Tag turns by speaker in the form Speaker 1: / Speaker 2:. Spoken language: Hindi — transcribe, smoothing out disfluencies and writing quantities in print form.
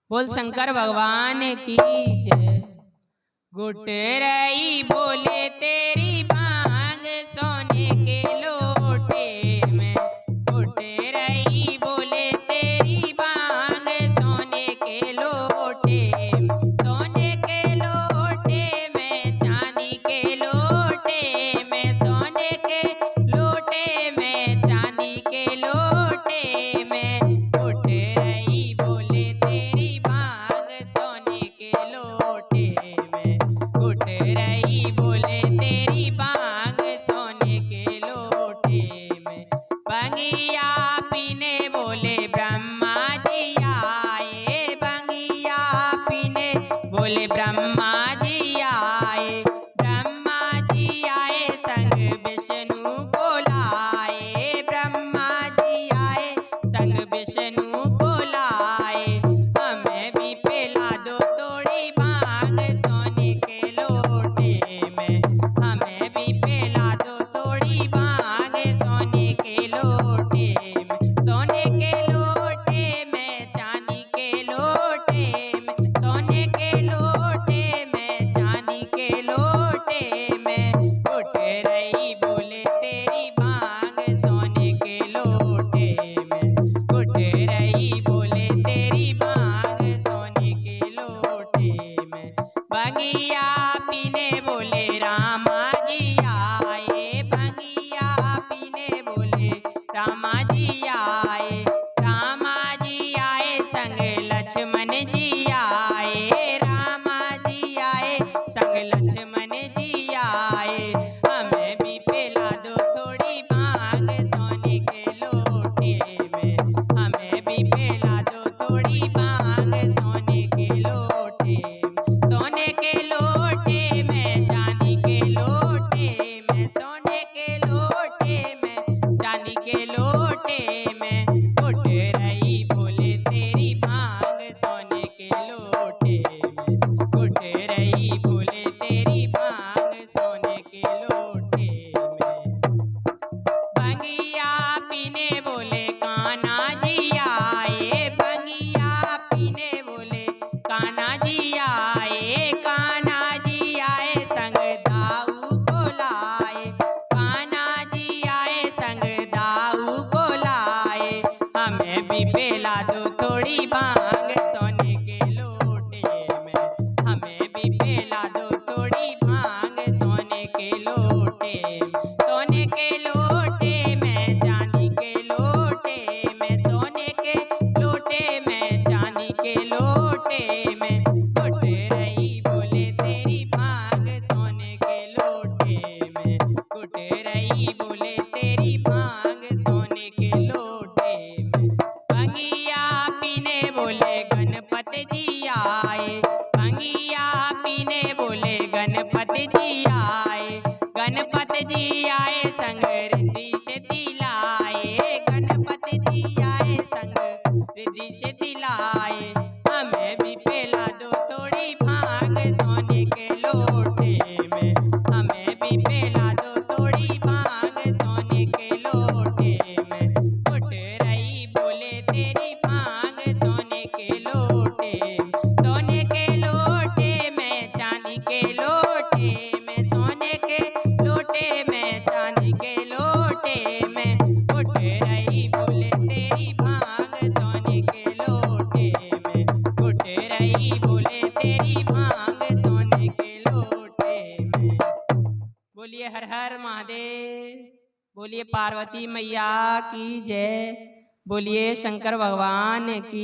Speaker 1: बोल शंकर भगवान की जय। गुटरई बोले तेरी बांग सोने के लोटे में, गुटरई बोले तेरी बांग सोने के लोटे में, सोने के लोटे में, चांदी के लोटे में, सोने के लोटे में, चांदी के लोटे में, गुटरई बोले तेरी बांग सोने के लोटे में, गुटरई बोले तेरी बांग सोने के लोटे में। बंगिया पीने बोले ब्रह्मा जी आए, बंगिया पीने बोले ब्रह्मा जी आए, ब्रह्मा जी आए संग विष्णु को लाए, ब्रह्मा जी आए संग विष्णु को लाए। हमें भी पिला दो थोड़ी बांग सोने के लोटे में, हमें भी पिला दो थोड़ी बांग सोने के लोटे में, सोने के लोटे में, चांदी के लोटे में, सोने के लोटे में, चांदी के लोटे में, गुटरई बोले तेरी बांग सोने के लोटे में, गुटरई बोले तेरी बांग सोने के लोटे में। बंगिया पीने बोले रामा जी आए, बंगिया पीने बोले रामा जी आए, रामा जी आए संग लक्ष्मण जी आए, रामा जी आए संग लक्ष्मण जी आए। हमें भी पिला दो थोड़ी बांग सोने के लोटे में, हमें भी पिला दो थोड़ी बांग सोने के लोटे में, सोने के लोटे में, चांदी के लोटे में, सोने के लोटे में, चांदी के लोटे में, गुटरई बोले तेरी बांग सोने के लोटे में, गुटरई बोले तेरी बांग सोने के लोटे में। बंगिया पीने बोले कान्हा जी आए, बंगिया पीने बोले कान्हा जी आए, कान्हा जी आए संग दाऊ को लाए, कान्हा जी आए संग दाऊ को लाए। हमें भी पिला दो थोड़ी बांग सोने के लोटे में, हमें भी पिला दो थोड़ी बांग सोने के लोटे में, सोने के लोटे में, चांदी के लोटे में, सोने के लोटे में, चांदी के लोटे में, गुटरई बोले तेरी बांग सोने के लोटे में, गुटरई बोले तेरी बांग सोने के लोटे में। बंगिया पीने बोले गणपति जी आए, बंगिया पीने बोले गणपति जी आए, गणपति जी आए संग रिद्धि सिद्धि लाए, गणपति जी आए संग रिद्धि सिद्धि लाए। हमें भी पिला दो थोड़ी बांग सोने के लोटे में, हमें भी पिला दो थोड़ी बांग सोने के लोटे में, गुटरई बोले तेरी बांग सोने के लोटे में, सोने के लोटे में, चांदी के लोटे में, सोने के लोटे में, चांदी के लोटे में, गुटरई बोले तेरी बांग सोने के लोटे में, गुटरई बोले तेरी बांग सोने के लोटे में। बोलिए हर हर महादेव, बोलिए पार्वती मैया की जय, बोलिए शंकर भगवान की।